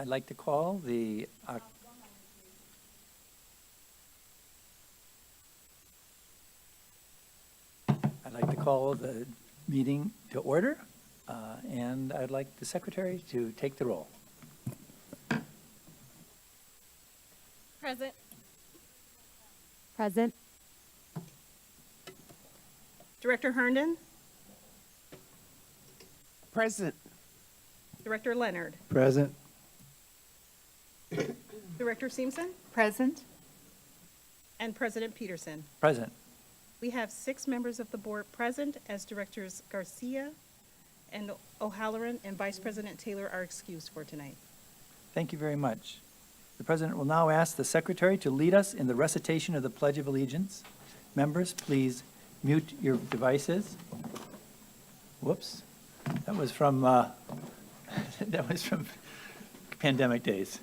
I'd like to call the meeting to order, and I'd like the secretary to take the roll. Present. Present. Director Herndon. Present. Director Leonard. Present. Director Simpson. Present. And President Peterson. Present. We have 6 members of the board present, as Directors Garcia and O'Halloran and Vice President Taylor are excused for tonight. Thank you very much. The president will now ask the secretary to lead us in the recitation of the Pledge of Allegiance. Members, please mute your devices. Whoops. That was from pandemic days.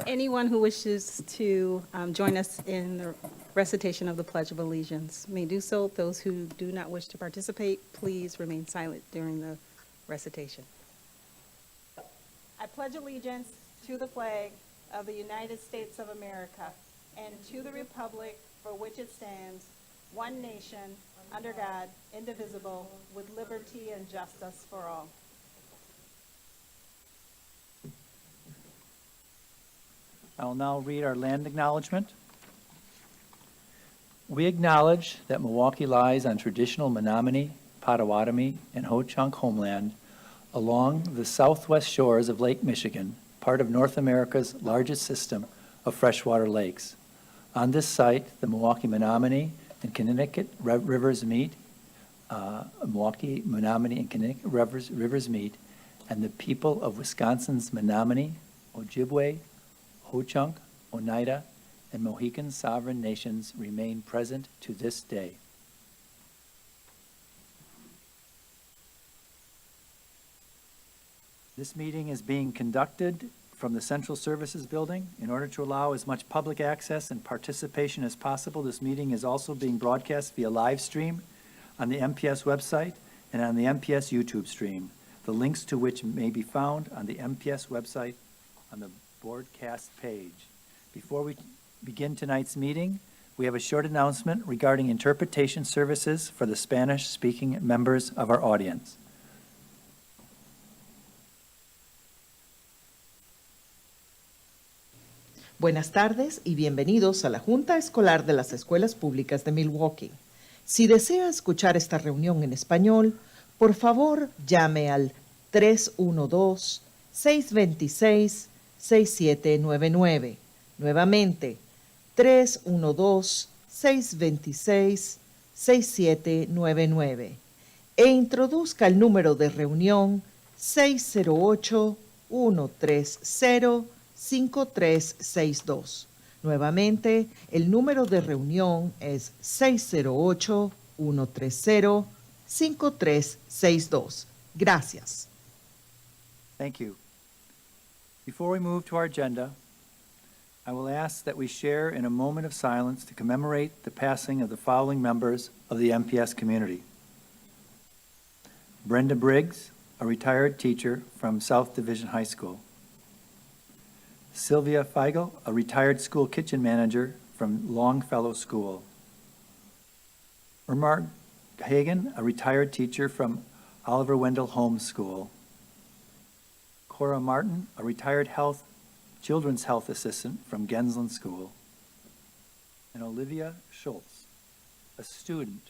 Anyone who wishes to join us in the recitation of the Pledge of Allegiance may do so. Those who do not wish to participate, please remain silent during the recitation. I pledge allegiance to the flag of the United States of America and to the republic for which it stands, one nation, under God, indivisible, with liberty and justice for all. I will now read our land acknowledgement. We acknowledge that Milwaukee lies on traditional Menominee, Potawatomi, and Ho-Chunk homeland along the southwest shores of Lake Michigan, part of North America's largest system of freshwater lakes. On this site, the Milwaukee, Menominee, and Connecticut rivers meet, Milwaukee, Menominee, and Connecticut rivers meet, and the people of Wisconsin's Menominee, Ojibwe, Ho-Chunk, Oneida, and Mohican sovereign nations remain present to this day. This meeting is being conducted from the Central Services Building. In order to allow as much public access and participation as possible, this meeting is also being broadcast via live stream on the MPS website and on the MPS YouTube stream, the links to which may be found on the MPS website on the broadcast page. Before we begin tonight's meeting, we have a short announcement regarding interpretation services for the Spanish-speaking members of our audience. Buenas tardes y bienvenidos a la Junta Escolar de las Escuelas Públicas de Milwaukee. Si desea escuchar esta reunión en español, por favor llame al 312-626-6799. Nuevamente, 312-626-6799. E introduzca el número de reunión 608-130-5362. Nuevamente, el número de reunión es 608-130-5362. Gracias. Thank you. Before we move to our agenda, I will ask that we share in a moment of silence to commemorate the passing of the following members of the MPS community. Brenda Briggs, a retired teacher from South Division High School. Sylvia Feigl, a retired school kitchen manager from Longfellow School. Irma Hagen, a retired teacher from Oliver Wendell Holmes School. Cora Martin, a retired children's health assistant from Gensland School. And Olivia Schultz, a student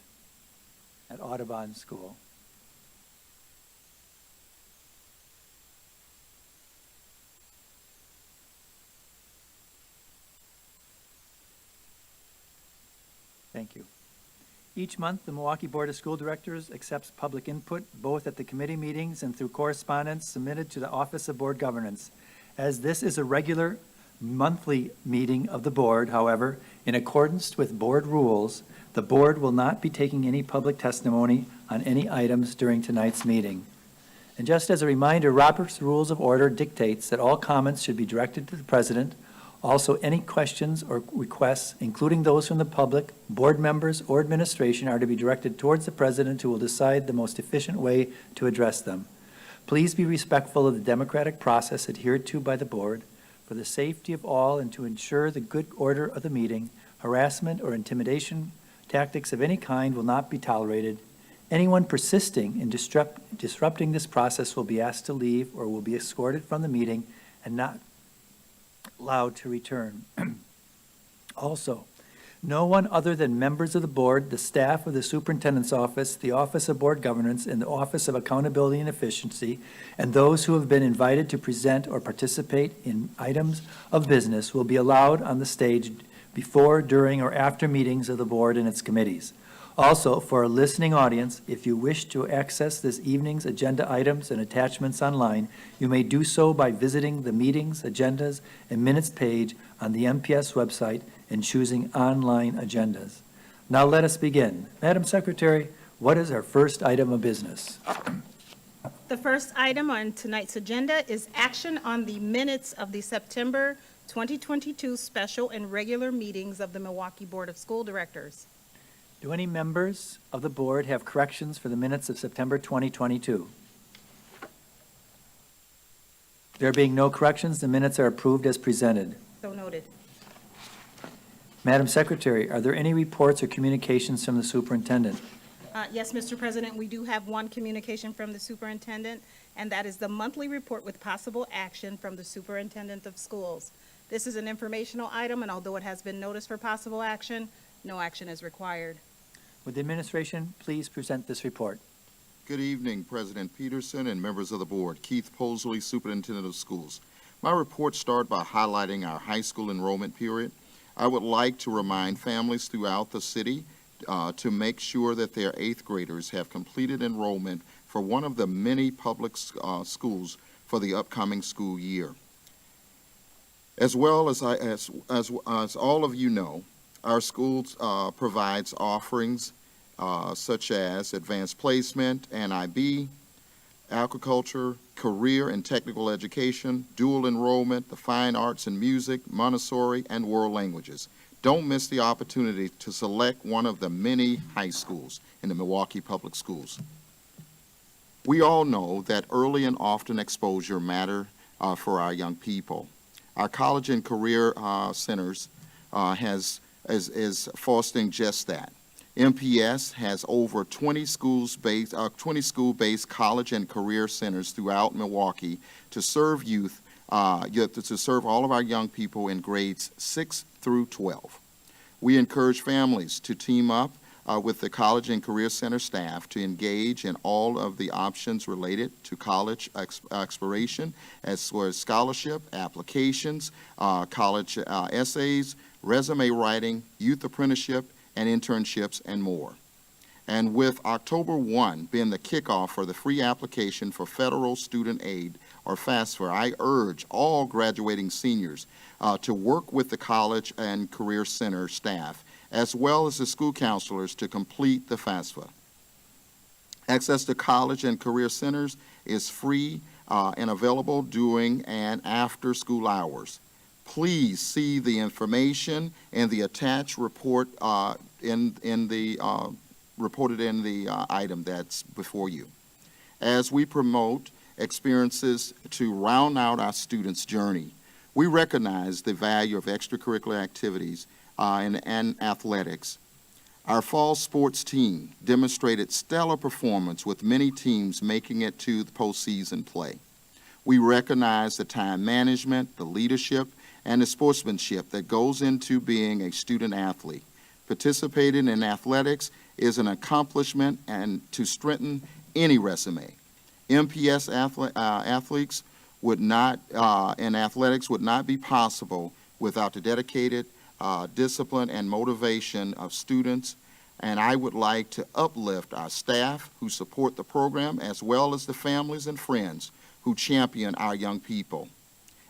at Audubon School. Thank you. Each month, the Milwaukee Board of School Directors accepts public input both at the committee meetings and through correspondence submitted to the Office of Board Governance. As this is a regular monthly meeting of the board, however, in accordance with board rules, the board will not be taking any public testimony on any items during tonight's meeting. And just as a reminder, Robert's Rules of Order dictates that all comments should be directed to the president. Also, any questions or requests, including those from the public, board members, or administration, are to be directed towards the president, who will decide the most efficient way to address them. Please be respectful of the democratic process adhered to by the board for the safety of all and to ensure the good order of the meeting. Harassment or intimidation tactics of any kind will not be tolerated. Anyone persisting in disrupting this process will be asked to leave or will be escorted from the meeting and not allowed to return. Also, no one other than members of the board, the staff of the superintendent's office, the Office of Board Governance, and the Office of Accountability and Efficiency, and those who have been invited to present or participate in items of business will be allowed on the stage before, during, or after meetings of the board and its committees. Also, for a listening audience, if you wish to access this evening's agenda items and attachments online, you may do so by visiting the meetings, agendas, and minutes page on the MPS website and choosing online agendas. Now let us begin. Madam Secretary, what is our first item of business? The first item on tonight's agenda is action on the minutes of the September 2022 special and regular meetings of the Milwaukee Board of School Directors. Do any members of the board have corrections for the minutes of September 2022? There being no corrections, the minutes are approved as presented. So noted. Madam Secretary, are there any reports or communications from the superintendent? Yes, Mr. President, we do have one communication from the superintendent, and that is the monthly report with possible action from the superintendent of schools. This is an informational item, and although it has been noticed for possible action, no action is required. Would the administration please present this report? Good evening, President Peterson and members of the board. Keith Posley, Superintendent of Schools. My report starts by highlighting our high school enrollment period. I would like to remind families throughout the city to make sure that their 8th graders have completed enrollment for one of the many public schools for the upcoming school year. As well as all of you know, our schools provides offerings such as advanced placement, NIB, agriculture, career and technical education, dual enrollment, the fine arts and music, Montessori, and world languages. Don't miss the opportunity to select one of the many high schools in the Milwaukee Public Schools. We all know that early and often exposure matter for our young people. Our college and career centers is fostering just that. MPS has over 20 school-based college and career centers throughout Milwaukee to serve youth, to serve all of our young people in grades 6 through 12. We encourage families to team up with the college and career center staff to engage in all of the options related to college exploration, as well as scholarship, applications, college essays, resume writing, youth apprenticeship, and internships, and more. And with October 1 being the kickoff for the free application for federal student aid, or FAFSA, I urge all graduating seniors to work with the college and career center staff, as well as the school counselors, to complete the FAFSA. Access to college and career centers is free and available during and after school hours. Please see the information and the attached report reported in the item that's before you. As we promote experiences to round out our students' journey, we recognize the value of extracurricular activities and athletics. Our fall sports team demonstrated stellar performance, with many teams making it to the postseason play. We recognize the time management, the leadership, and the sportsmanship that goes into being a student athlete. Participating in athletics is an accomplishment and to strengthen any resume. MPS athletes would not, and athletics would not be possible without the dedicated discipline and motivation of students. And I would like to uplift our staff who support the program, as well as the families and friends who champion our young people.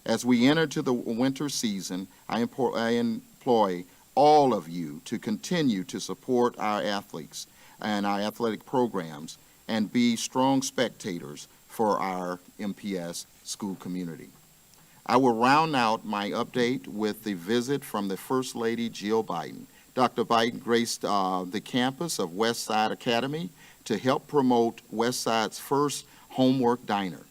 As we enter to the winter season, I employ all of you to continue to support our athletes and our athletic programs and be strong spectators for our MPS school community. I will round out my update with the visit from the First Lady, Jill Biden. Dr. Biden graced the campus of Westside Academy to help promote Westside's first homework diner.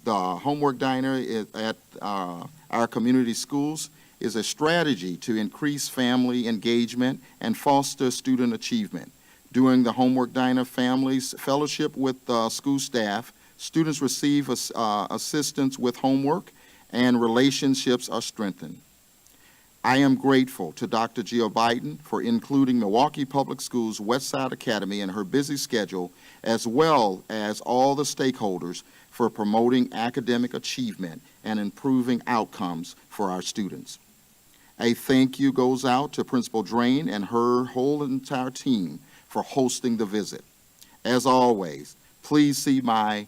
The homework diner at our community schools is a strategy to increase family engagement and foster student achievement. During the homework diner families fellowship with school staff, students receive assistance with homework and relationships are strengthened. I am grateful to Dr. Jill Biden for including Milwaukee Public Schools Westside Academy in her busy schedule, as well as all the stakeholders for promoting academic achievement and improving outcomes for our students. A thank you goes out to Principal Drain and her whole entire team for hosting the visit. As always, please see my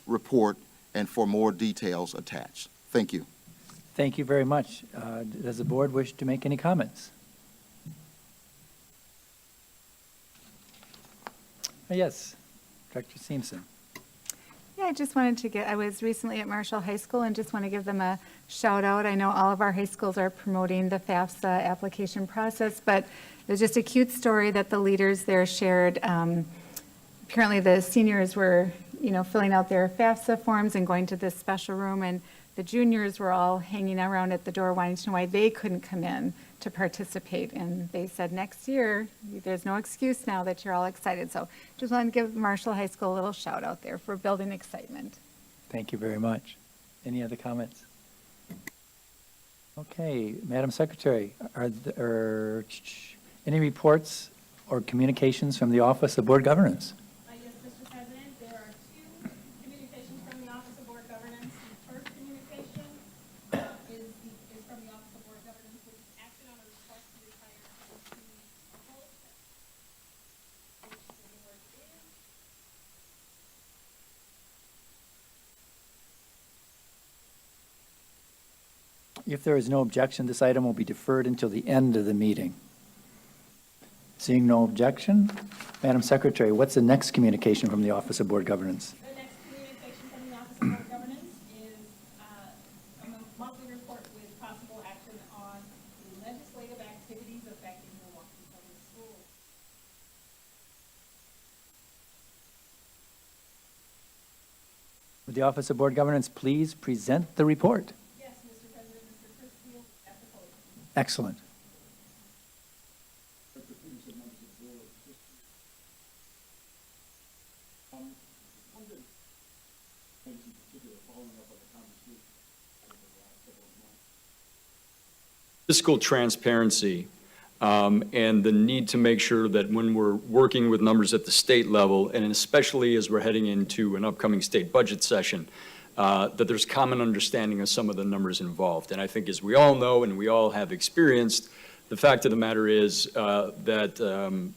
report and for more details attached. Thank you. Thank you very much. Does the board wish to make any comments? Yes, Director Simpson. Yeah, I just wanted to I was recently at Marshall High School and just want to give them a shout out. I know all of our high schools are promoting the FAFSA application process, but there's just a cute story that the leaders there shared. Apparently the seniors were, filling out their FAFSA forms and going to this special room, and the juniors were all hanging around at the door wanting to know why they couldn't come in to participate. And they said, next year, there's no excuse now that you're all excited. So just wanted to give Marshall High School a little shout out there for building excitement. Thank you very much. Any other comments? Okay, Madam Secretary, are there any reports or communications from the Office of Board Governance? Yes, Mr. President, there are two communications from the Office of Board Governance. The first communication is from the Office of Board Governance with action on a request to retire to a whole which the board is. If there is no objection, this item will be deferred until the end of the meeting. Seeing no objection, Madam Secretary, what's the next communication from the Office of Board Governance? The next communication from the Office of Board Governance is a monthly report with possible action on the legislative activities affecting Milwaukee Public Schools. Would the Office of Board Governance please present the report? Yes, Mr. President, Mr. Crisfield at the podium. Excellent. Fiscal transparency and the need to make sure that when we're working with numbers at the state level, and especially as we're heading into an upcoming state budget session, that there's common understanding of some of the numbers involved. And I think as we all know and we all have experienced, the fact of the matter is that,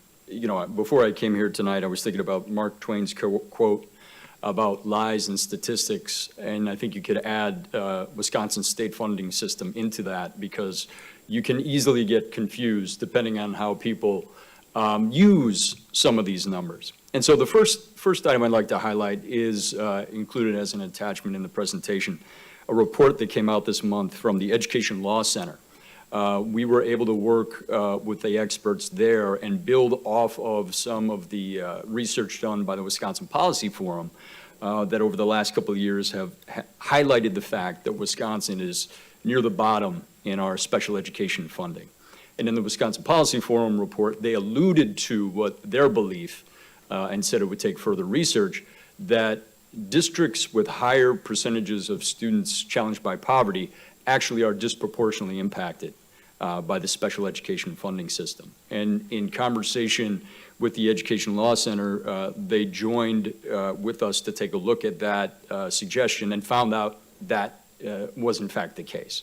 before I came here tonight, I was thinking about Mark Twain's quote about lies and statistics, and I think you could add Wisconsin's state funding system into that, because you can easily get confused depending on how people use some of these numbers. And so the first item I'd like to highlight is included as an attachment in the presentation, a report that came out this month from the Education Law Center. We were able to work with the experts there and build off of some of the research done by the Wisconsin Policy Forum that over the last couple of years have highlighted the fact that Wisconsin is near the bottom in our special education funding. And in the Wisconsin Policy Forum report, they alluded to what their belief, and said it would take further research, that districts with higher percentages of students challenged by poverty actually are disproportionately impacted by the special education funding system. And in conversation with the Education Law Center, they joined with us to take a look at that suggestion and found out that was in fact the case.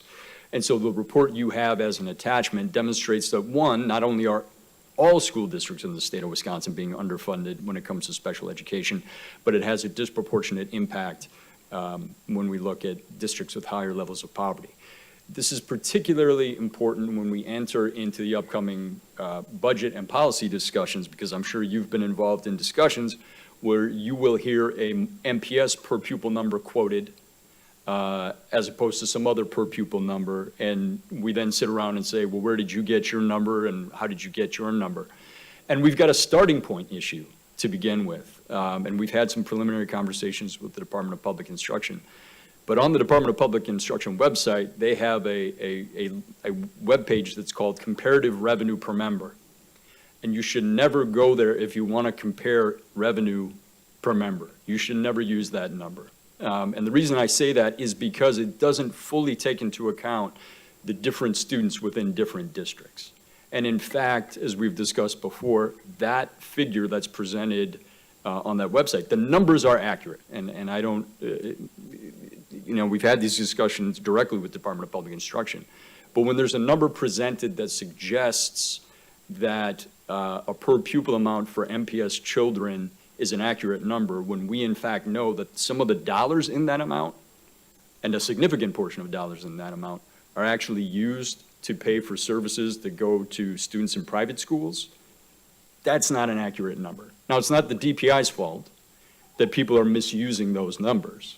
And so the report you have as an attachment demonstrates that, one, not only are all school districts in the state of Wisconsin being underfunded when it comes to special education, but it has a disproportionate impact when we look at districts with higher levels of poverty. This is particularly important when we enter into the upcoming budget and policy discussions, because I'm sure you've been involved in discussions where you will hear a MPS per pupil number quoted as opposed to some other per pupil number, and we then sit around and say, well, where did you get your number and how did you get your number? And we've got a starting point issue to begin with. And we've had some preliminary conversations with the Department of Public Instruction. But on the Department of Public Instruction website, they have a webpage that's called Comparative Revenue Per Member. And you should never go there if you want to compare revenue per member. You should never use that number. And the reason I say that is because it doesn't fully take into account the different students within different districts. And in fact, as we've discussed before, that figure that's presented on that website, the numbers are accurate. And I don't, we've had these discussions directly with Department of Public Instruction. But when there's a number presented that suggests that a per pupil amount for MPS children is an accurate number, when we in fact know that some of the dollars in that amount, and a significant portion of dollars in that amount, are actually used to pay for services that go to students in private schools, that's not an accurate number. Now, it's not the DPI's fault that people are misusing those numbers,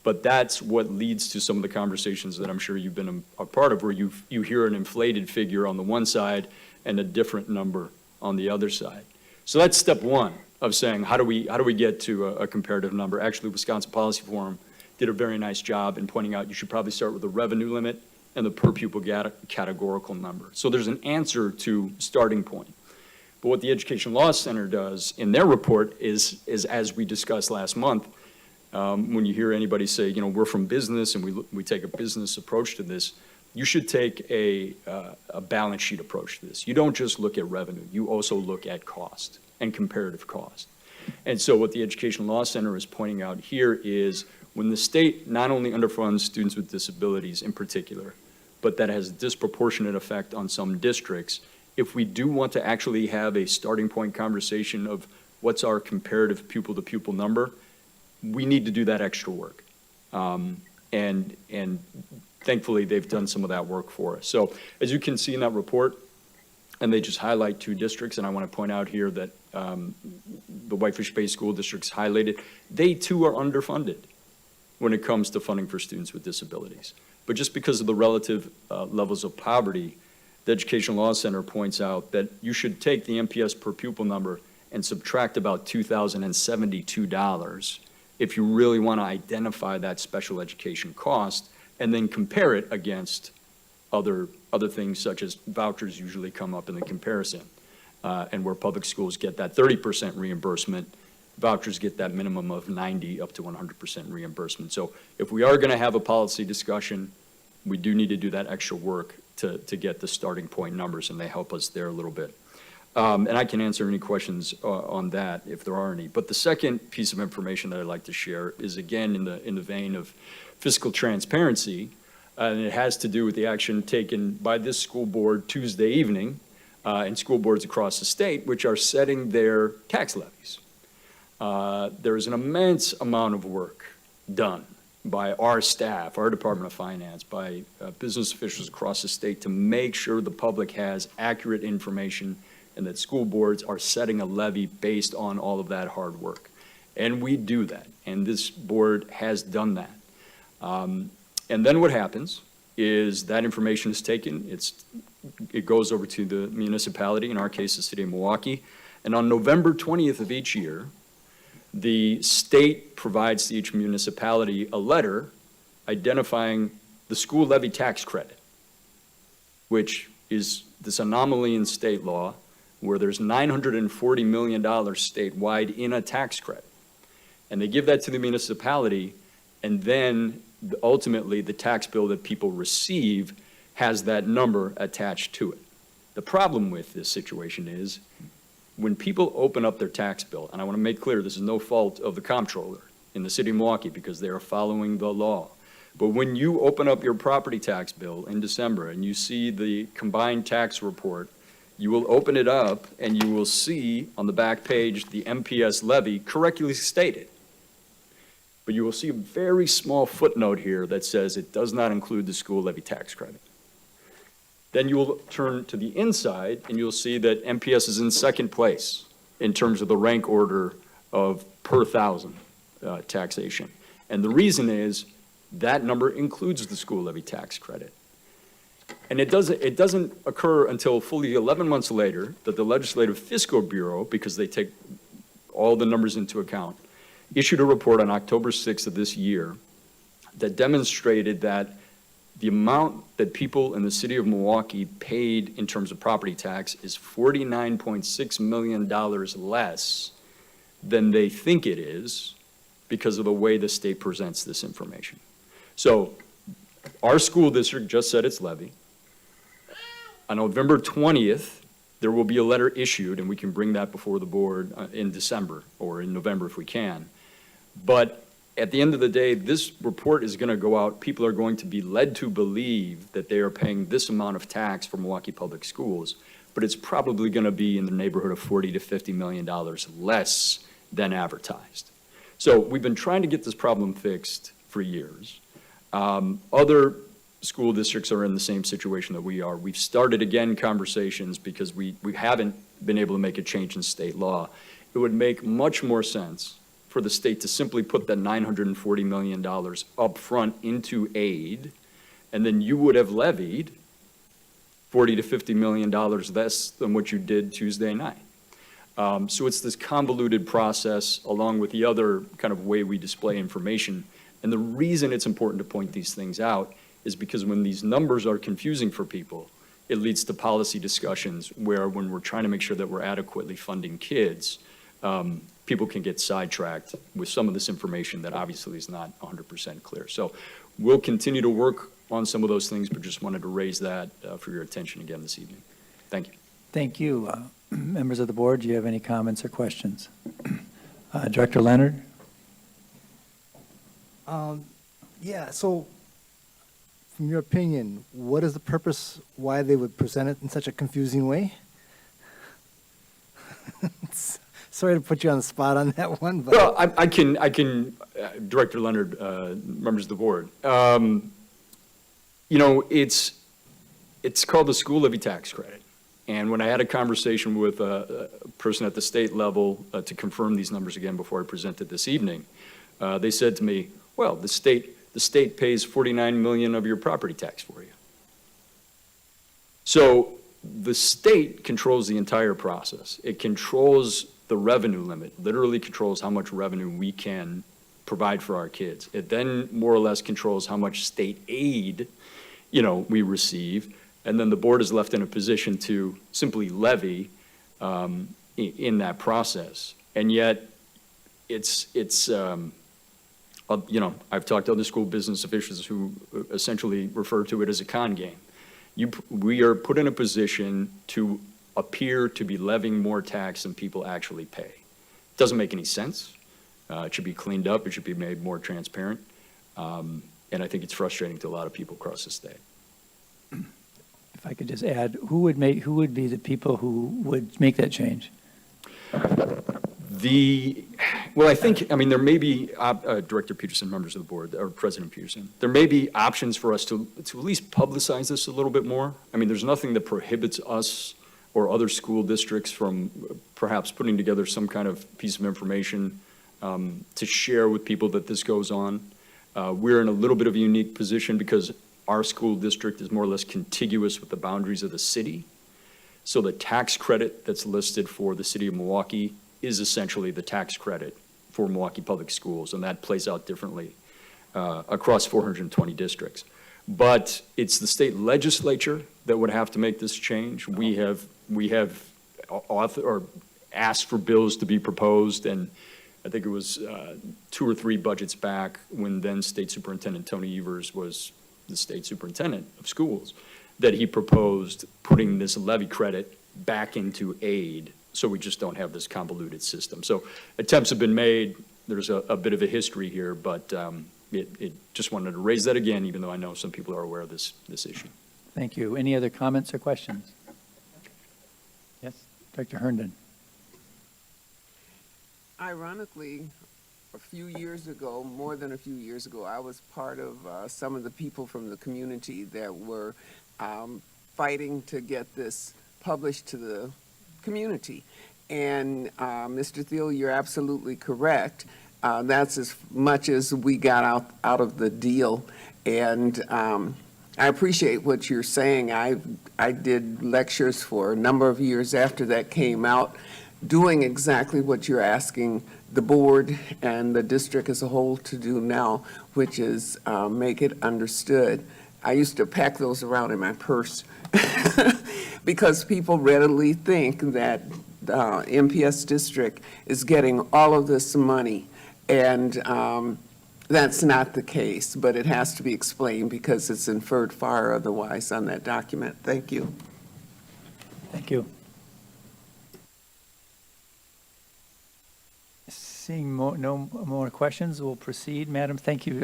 but that's what leads to some of the conversations that I'm sure you've been a part of, where you hear an inflated figure on the one side and a different number on the other side. So that's step one of saying, how do we get to a comparative number? Actually, Wisconsin Policy Forum did a very nice job in pointing out you should probably start with the revenue limit and the per pupil categorical number. So there's an answer to starting point. But what the Education Law Center does in their report is as we discussed last month, when you hear anybody say, we're from business and we take a business approach to this, you should take a balance sheet approach to this. You don't just look at revenue, you also look at cost and comparative cost. And so what the Education Law Center is pointing out here is when the state not only underfunds students with disabilities in particular, but that has a disproportionate effect on some districts, if we do want to actually have a starting point conversation of what's our comparative pupil-to-pupil number, we need to do that extra work. And thankfully, they've done some of that work for us. So as you can see in that report, and they just highlight 2 districts, and I want to point out here that the Whitefish Bay School District's highlighted, they too are underfunded when it comes to funding for students with disabilities. But just because of the relative levels of poverty, the Education Law Center points out that you should take the MPS per pupil number and subtract about $2,072 if you really want to identify that special education cost, and then compare it against other things such as vouchers usually come up in the comparison. And where public schools get that 30% reimbursement, vouchers get that minimum of 90 up to 100% reimbursement. So if we are going to have a policy discussion, we do need to do that extra work to get the starting point numbers, and they help us there a little bit. And I can answer any questions on that if there are any. But the second piece of information that I'd like to share is, again, in the vein of fiscal transparency, and it has to do with the action taken by this school board Tuesday evening and school boards across the state, which are setting their tax levies. There is an immense amount of work done by our staff, our Department of Finance, by business officials across the state to make sure the public has accurate information and that school boards are setting a levy based on all of that hard work. And we do that, and this board has done that. And then what happens is that information is taken, it goes over to the municipality, in our case, the city of Milwaukee, and on November 20th of each year, the state provides to each municipality a letter identifying the school levy tax credit, which is this anomaly in state law where there's $940 million statewide in a tax credit. And they give that to the municipality, and then ultimately the tax bill that people receive has that number attached to it. The problem with this situation is when people open up their tax bill, and I want to make clear this is no fault of the comptroller in the city of Milwaukee because they are following the law. But when you open up your property tax bill in December and you see the combined tax report, you will open it up and you will see on the back page the MPS levy correctly stated. But you will see a very small footnote here that says it does not include the school levy tax credit. Then you will turn to the inside and you'll see that MPS is in second place in terms of the rank order of per thousand taxation. And the reason is that number includes the school levy tax credit. And it doesn't occur until fully 11 months later that the Legislative Fiscal Bureau, because they take all the numbers into account, issued a report on October 6th of this year that demonstrated that the amount that people in the city of Milwaukee paid in terms of property tax is $49.6 million less than they think it is because of the way the state presents this information. So our school district just set its levy. On November 20th, there will be a letter issued, and we can bring that before the board in December or in November if we can. But at the end of the day, this report is going to go out. People are going to be led to believe that they are paying this amount of tax for Milwaukee Public Schools, but it's probably going to be in the neighborhood of $40 to $50 million less than advertised. So we've been trying to get this problem fixed for years. Other school districts are in the same situation that we are. We've started again conversations because we haven't been able to make a change in state law. It would make much more sense for the state to simply put that $940 million up front into aid, and then you would have levied $40 to $50 million less than what you did Tuesday night. So it's this convoluted process along with the other kind of way we display information. And the reason it's important to point these things out is because when these numbers are confusing for people, it leads to policy discussions where when we're trying to make sure that we're adequately funding kids, people can get sidetracked with some of this information that obviously is not 100% clear. So we'll continue to work on some of those things, but just wanted to raise that for your attention again this evening. Thank you. Thank you. Members of the board, do you have any comments or questions? Director Leonard? Yeah, so from your opinion, what is the purpose, why they would present it in such a confusing way? Sorry to put you on the spot on that one, but. Well, I can, Director Leonard, members of the board. You know, it's called the school levy tax credit. And when I had a conversation with a person at the state level to confirm these numbers again before I presented this evening, they said to me, well, the state pays 49 million of your property tax for you. So the state controls the entire process. It controls the revenue limit, literally controls how much revenue we can provide for our kids. It then more or less controls how much state aid, you know, we receive. And then the board is left in a position to simply levy in that process. And yet it's you know, I've talked to other school business officials who essentially refer to it as a con game. We are put in a position to appear to be levying more tax than people actually pay. Doesn't make any sense. It should be cleaned up. It should be made more transparent. And I think it's frustrating to a lot of people across the state. If I could just add, who would be the people who would make that change? Well, I mean, there may be, Director Peterson, members of the board, or President Peterson, there may be options for us to at least publicize this a little bit more. I mean, there's nothing that prohibits us or other school districts from perhaps putting together some kind of piece of information to share with people that this goes on. We're in a little bit of a unique position because our school district is more or less contiguous with the boundaries of the city. So the tax credit that's listed for the city of Milwaukee is essentially the tax credit for Milwaukee Public Schools, and that plays out differently across 420 districts. But it's the state legislature that would have to make this change. We have asked for bills to be proposed, and I think it was 2 or 3 budgets back when then State Superintendent Tony Evers was the state superintendent of schools, that he proposed putting this levy credit back into aid so we just don't have this convoluted system. So attempts have been made. There's a bit of a history here, but it just wanted to raise that again, even though I know some people are aware of this issue. Thank you. Any other comments or questions? Yes, Director Herndon. Ironically, a few years ago, more than a few years ago, I was part of some of the people from the community that were fighting to get this published to the community. And Mr. Thiel, you're absolutely correct. That's as much as we got out of the deal. And I appreciate what you're saying. I did lectures for a number of years after that came out doing exactly what you're asking the board and the district as a whole to do now, which is make it understood. I used to pack those around in my purse because people readily think that the MPS district is getting all of this money, and that's not the case, but it has to be explained because it's inferred far otherwise on that document. Thank you. Thank you. Seeing no more questions, we'll proceed. Madam, thank you,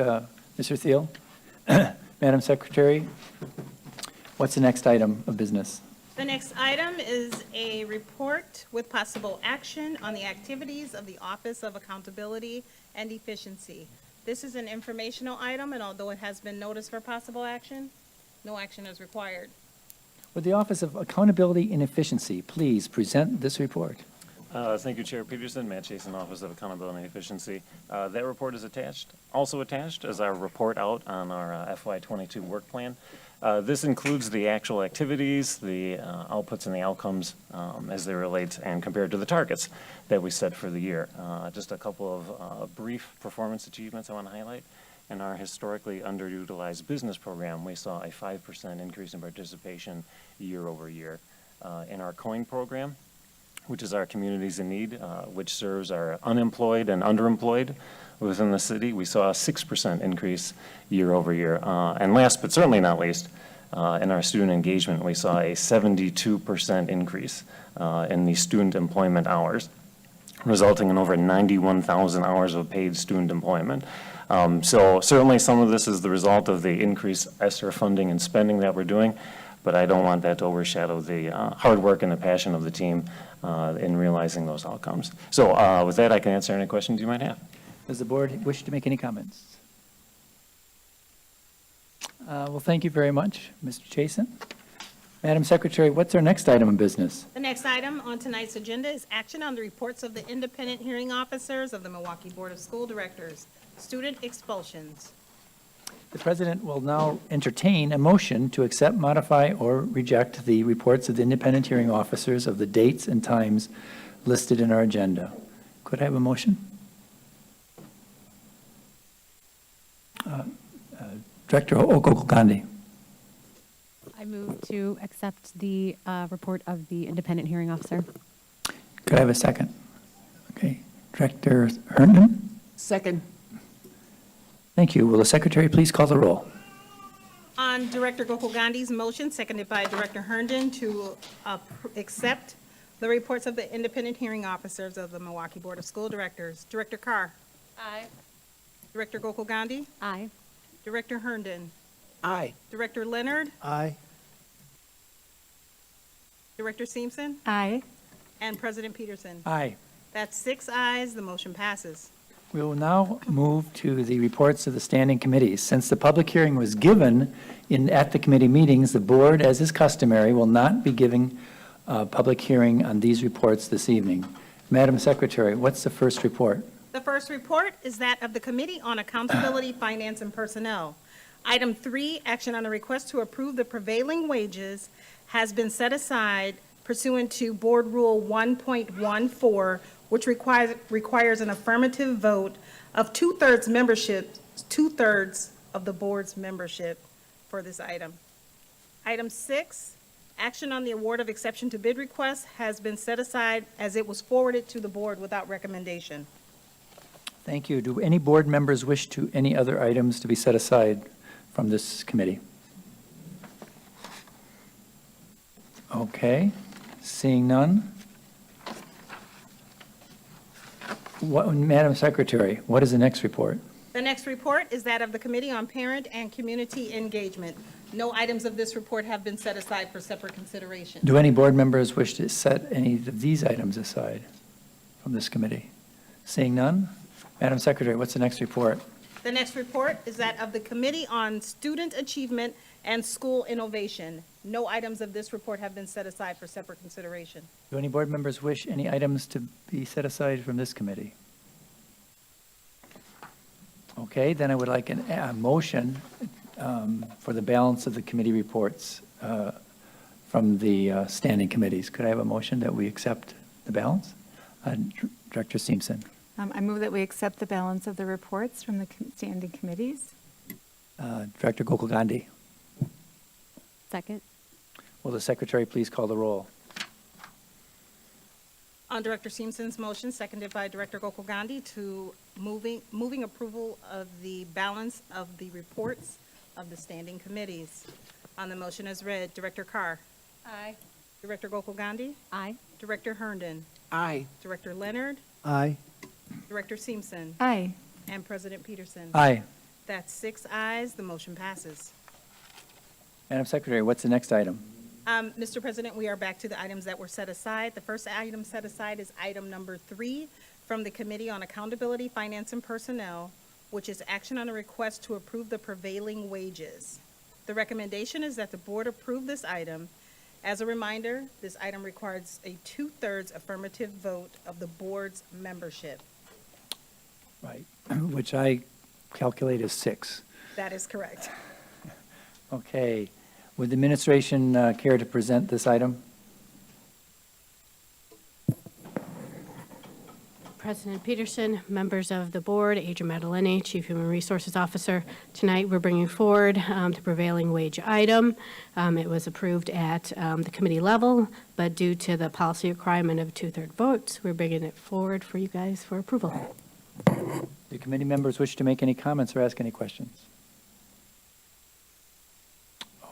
Mr. Thiel. Madam Secretary, what's the next item of business? The next item is a report with possible action on the activities of the Office of Accountability and Efficiency. This is an informational item, and although it has been noticed for possible action, no action is required. Would the Office of Accountability and Efficiency please present this report? Thank you, Chair Peterson, Matt Chasen, Office of Accountability and Efficiency. That report is attached. Also attached is our report out on our FY22 work plan. This includes the actual activities, the outputs and the outcomes as they relate and compared to the targets that we set for the year. Just a couple of brief performance achievements I want to highlight. In our historically underutilized business program, we saw a 5% increase in participation year over year. In our COIN program, which is our Communities in Need, which serves our unemployed and underemployed within the city, we saw a 6% increase year over year. And last but certainly not least, in our student engagement, we saw a 72% increase in the student employment hours, resulting in over 91,000 hours of paid student employment. So certainly some of this is the result of the increased ESSER funding and spending that we're doing, but I don't want that to overshadow the hard work and the passion of the team in realizing those outcomes. So with that, I can answer any questions you might have. Does the board wish to make any comments? Well, thank you very much, Mr. Chasen. Madam Secretary, what's our next item of business? The next item on tonight's agenda is action on the reports of the independent hearing officers of the Milwaukee Board of School Directors, student expulsions. The President will now entertain a motion to accept, modify, or reject the reports of the independent hearing officers of the dates and times listed in our agenda. Could I have a motion? Director Okokandi. I move to accept the report of the independent hearing officer. Could I have a second? Okay. Director Herndon? Second. Thank you. Will the Secretary please call the roll? On Director Gokul-Gandhi's motion, seconded by Director Herndon, to accept the reports of the independent hearing officers of the Milwaukee Board of School Directors. Director Carr? Aye. Director Gokul-Gandhi? Aye. Director Herndon? Aye. Director Leonard? Aye. Director Simpson? Aye. And President Peterson? Aye. That's 6 ayes, the motion passes. We will now move to the reports of the standing committees. Since the public hearing was given at the committee meetings, the board, as is customary, will not be giving a public hearing on these reports this evening. Madam Secretary, what's the first report? The first report is that of the Committee on Accountability, Finance, and Personnel. Item 3, action on a request to approve the prevailing wages has been set aside pursuant to Board Rule 1.14, which requires an affirmative vote of two-thirds of the board's membership for this item. Item 6, action on the award of exception to bid requests has been set aside as it was forwarded to the board without recommendation. Thank you. Do any board members wish to any other items to be set aside from this committee? Okay, seeing none. Madam Secretary, what is the next report? The next report is that of the Committee on Parent and Community Engagement. No items of this report have been set aside for separate consideration. Do any board members wish to set any of these items aside from this committee? Seeing none. Madam Secretary, what's the next report? The next report is that of the Committee on Student Achievement and School Innovation. No items of this report have been set aside for separate consideration. Do any board members wish any items to be set aside from this committee? Okay, then I would like a motion for the balance of the committee reports from the standing committees. Could I have a motion that we accept the balance? Director Simpson. I move that we accept the balance of the reports from the standing committees. Director Gokul Gandhi. Second. Will the secretary please call the roll? On Director Simpson's motion, seconded by Director Gokul Gandhi, to moving approval of the balance of the reports of the standing committees. On the motion as read, Director Carr. Aye. Director Gokul Gandhi. Aye. Director Herndon. Aye. Director Leonard. Aye. Director Simpson. Aye. And President Peterson. Aye. That's 6 ayes, the motion passes. Madam Secretary, what's the next item? Mr. President, we are back to the items that were set aside. The first item set aside is item number 3 from the Committee on Accountability, Finance, and Personnel, which is action on a request to approve the prevailing wages. The recommendation is that the board approve this item. As a reminder, this item requires a 2/3 affirmative vote of the board's membership. Right, which I calculate as 6. That is correct. Okay. Would the administration care to present this item? President Peterson, members of the board, Adrian Maddaleni, Chief Human Resources Officer. Tonight, we're bringing forward the prevailing wage item. It was approved at the committee level, but due to the policy requirement of 2/3 votes, we're bringing it forward for you guys for approval. Do committee members wish to make any comments or ask any questions?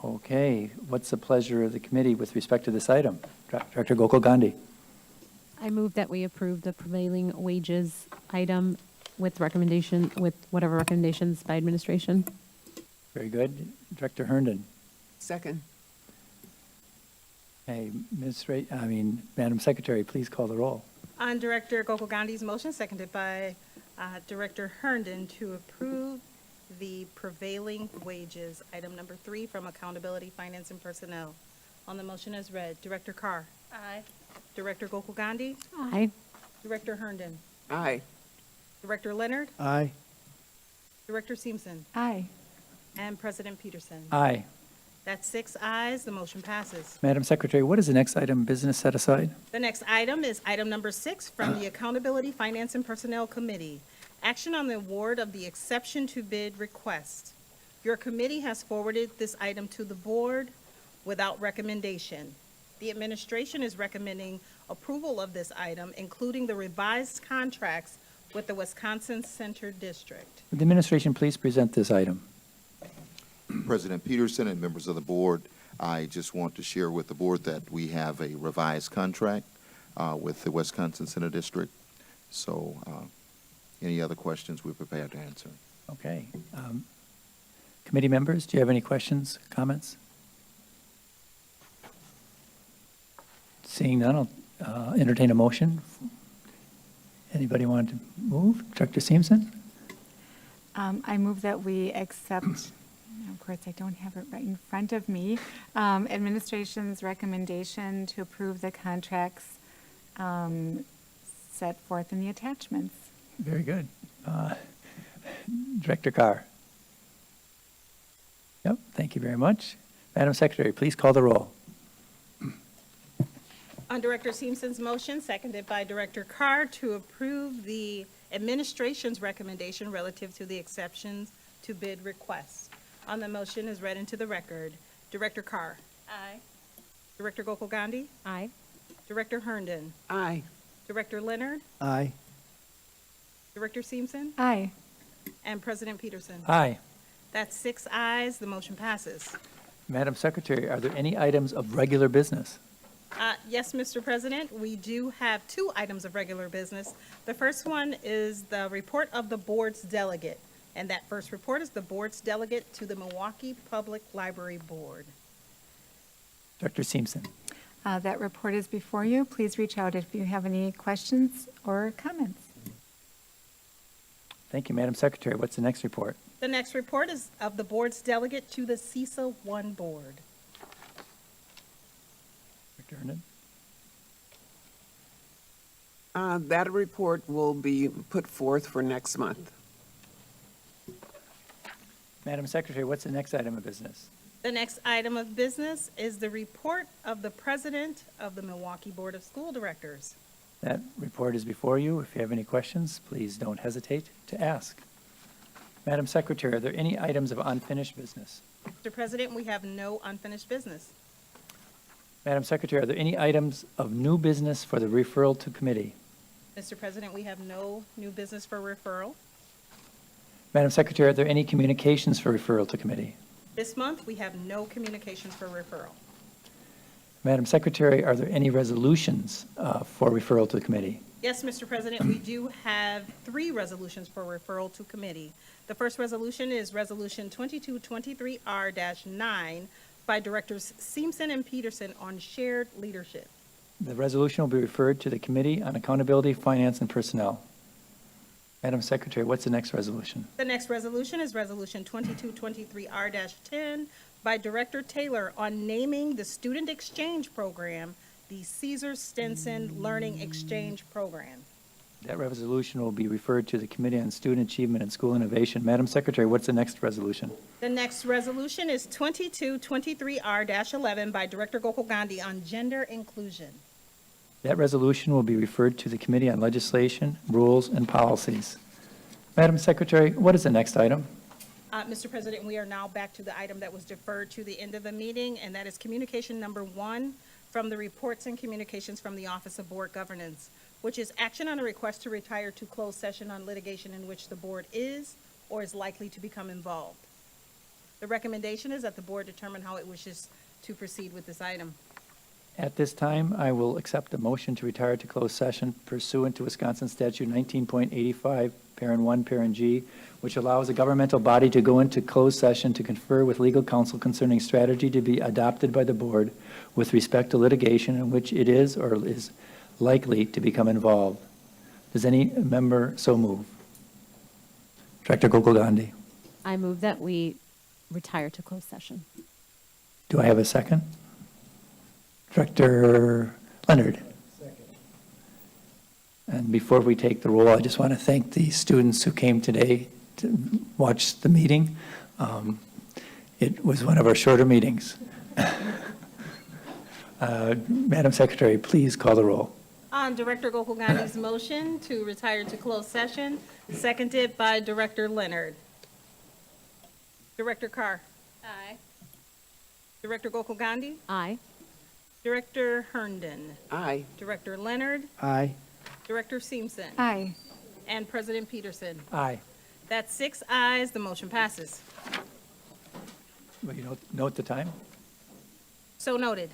Okay, what's the pleasure of the committee with respect to this item? Director Gokul Gandhi. I move that we approve the prevailing wages item with whatever recommendations by administration. Very good. Director Herndon. Second. Hey, Madam Secretary, please call the roll. On Director Gokul Gandhi's motion, seconded by Director Herndon, to approve the prevailing wages, item number 3 from Accountability, Finance, and Personnel. On the motion as read, Director Carr. Aye. Director Gokul Gandhi. Aye. Director Herndon. Aye. Director Leonard. Aye. Director Simpson. Aye. And President Peterson. Aye. That's 6 ayes, the motion passes. Madam Secretary, what is the next item of business set aside? The next item is item number 6 from the Accountability, Finance, and Personnel Committee. Action on the award of the exception to bid request. Your committee has forwarded this item to the board without recommendation. The administration is recommending approval of this item, including the revised contracts with the Wisconsin Center District. Would the administration please present this item? President Peterson and members of the board, I just want to share with the board that we have a revised contract with the Wisconsin Center District. So any other questions, we're prepared to answer. Okay. Committee members, do you have any questions, comments? Seeing none, I'll entertain a motion. Anybody want to move? Director Simpson? I move that we accept, of course, I don't have it right in front of me, administration's recommendation to approve the contracts set forth in the attachments. Very good. Director Carr? Yep, thank you very much. Madam Secretary, please call the roll. On Director Simpson's motion, seconded by Director Carr, to approve the administration's recommendation relative to the exceptions to bid requests. On the motion is read into the record. Director Carr. Aye. Director Gokul Gandhi. Aye. Director Herndon. Aye. Director Leonard. Aye. Director Simpson. Aye. And President Peterson. Aye. That's 6 ayes, the motion passes. Madam Secretary, are there any items of regular business? Yes, Mr. President, we do have 2 items of regular business. The first one is the report of the board's delegate, and that first report is the board's delegate to the Milwaukee Public Library Board. Director Simpson? That report is before you. Please reach out if you have any questions or comments. Thank you, Madam Secretary. What's the next report? The next report is of the board's delegate to the CISA 1 board. Director Herndon? That report will be put forth for next month. Madam Secretary, what's the next item of business? The next item of business is the report of the president of the Milwaukee Board of School Directors. That report is before you. If you have any questions, please don't hesitate to ask. Madam Secretary, are there any items of unfinished business? Mr. President, we have no unfinished business. Madam Secretary, are there any items of new business for the referral to committee? Mr. President, we have no new business for referral. Madam Secretary, are there any communications for referral to committee? This month, we have no communications for referral. Madam Secretary, are there any resolutions for referral to the committee? Yes, Mr. President, we do have 3 resolutions for referral to committee. The first resolution is Resolution 2223R-9 by Directors Simpson and Peterson on shared leadership. The resolution will be referred to the Committee on Accountability, Finance, and Personnel. Madam Secretary, what's the next resolution? The next resolution is Resolution 2223R-10 by Director Taylor on naming the Student Exchange Program the Caesar Stinson Learning Exchange Program. That resolution will be referred to the Committee on Student Achievement and School Innovation. Madam Secretary, what's the next resolution? The next resolution is 2223R-11 by Director Gokul Gandhi on gender inclusion. That resolution will be referred to the Committee on Legislation, Rules, and Policies. Madam Secretary, what is the next item? Mr. President, we are now back to the item that was deferred to the end of the meeting, and that is communication number 1 from the Reports and Communications from the Office of Board Governance, which is action on a request to retire to closed session on litigation in which the board is or is likely to become involved. The recommendation is that the board determine how it wishes to proceed with this item. At this time, I will accept a motion to retire to closed session pursuant to Wisconsin Statute 19.85, Parent 1, Parent G, which allows a governmental body to go into closed session to confer with legal counsel concerning strategy to be adopted by the board with respect to litigation in which it is or is likely to become involved. Does any member so move? Director Gokul Gandhi. I move that we retire to closed session. Do I have a second? Director Leonard. And before we take the roll, I just want to thank the students who came today to watch the meeting. It was one of our shorter meetings. Madam Secretary, please call the roll. On Director Gokul Gandhi's motion to retire to closed session, seconded by Director Leonard. Director Carr. Aye. Director Gokul Gandhi. Aye. Director Herndon. Aye. Director Leonard. Aye. Director Simpson. Aye. And President Peterson. Aye. That's 6 ayes, the motion passes. Will you note the time? So noted.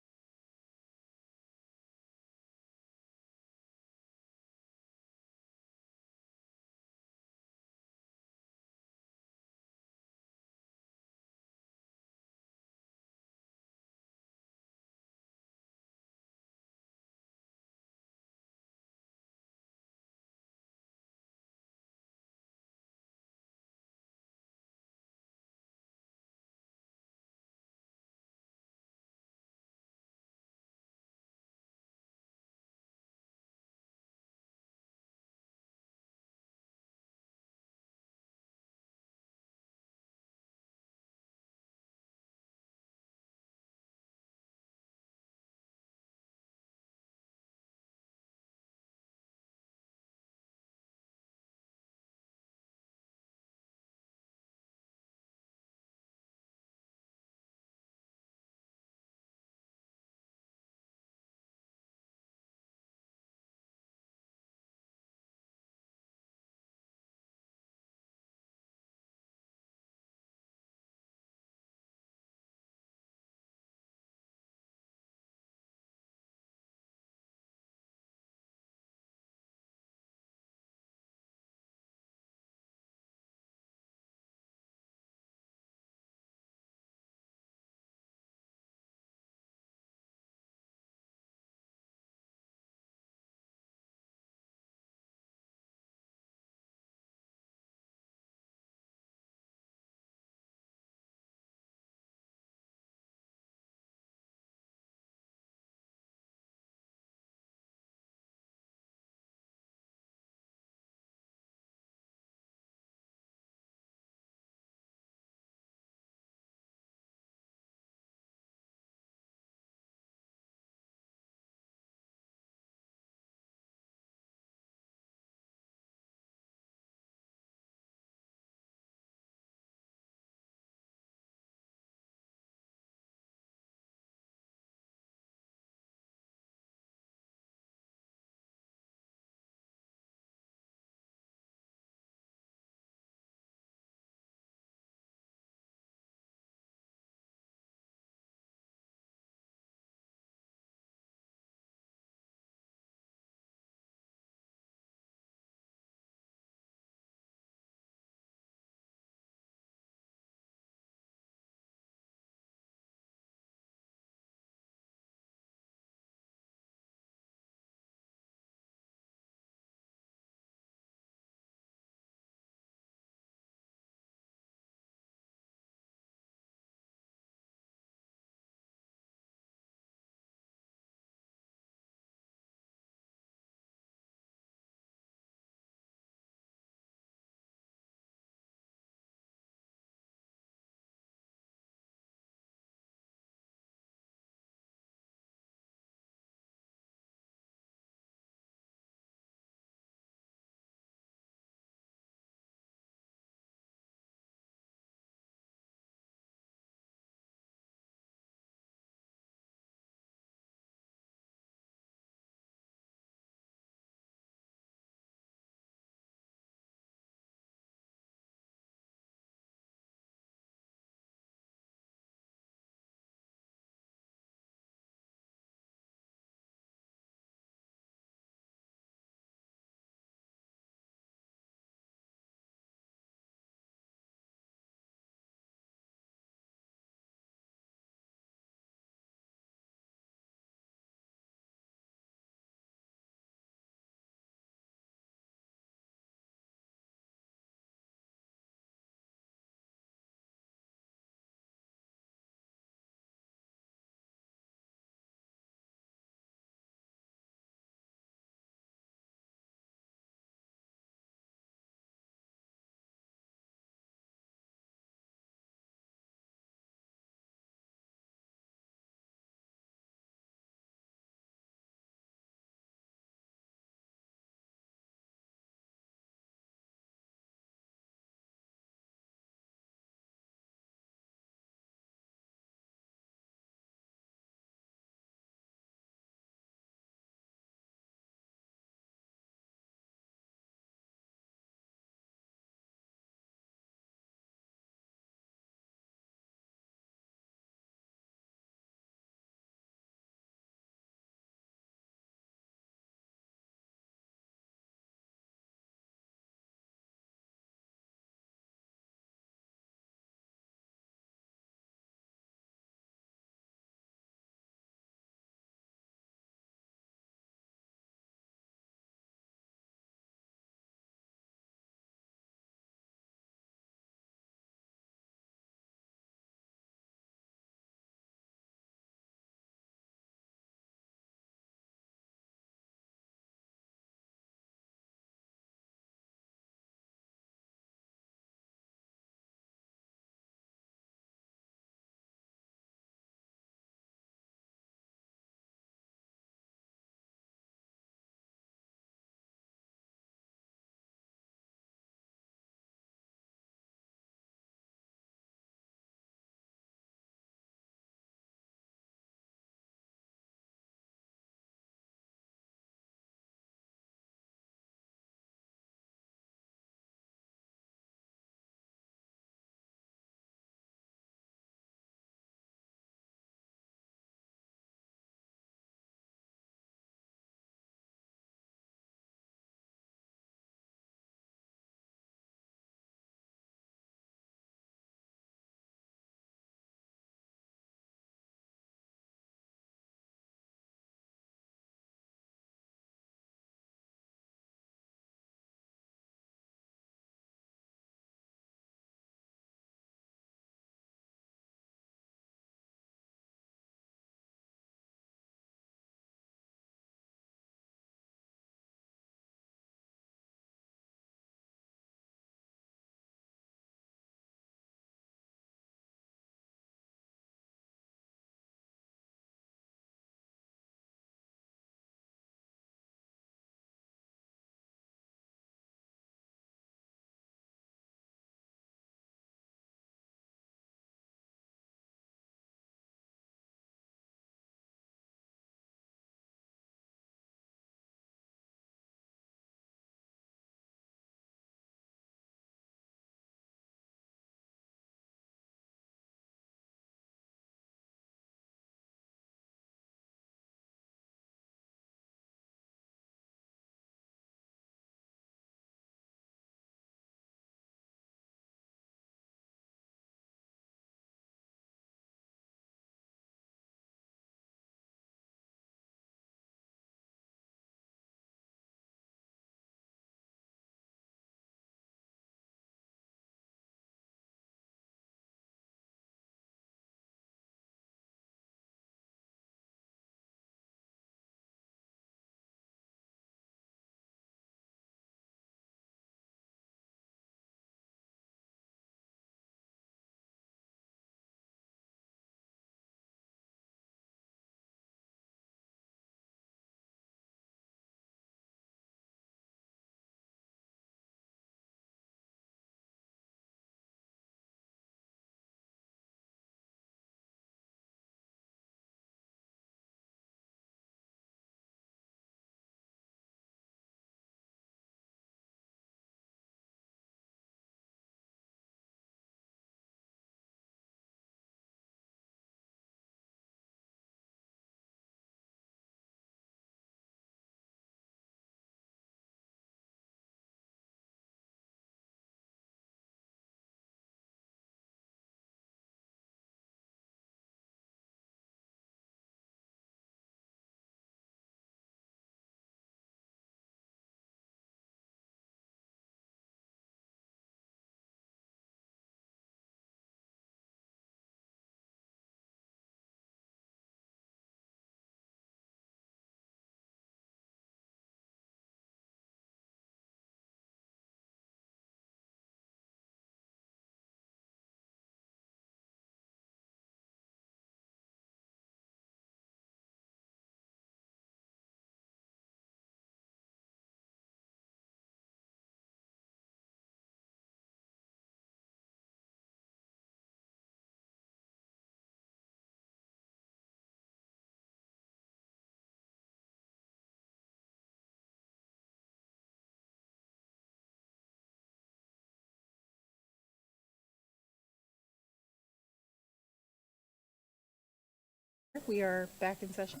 we are back in session.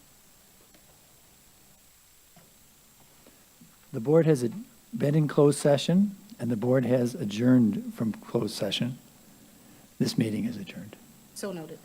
The board has been in closed session, and the board has adjourned from closed session. This meeting is adjourned. So noted.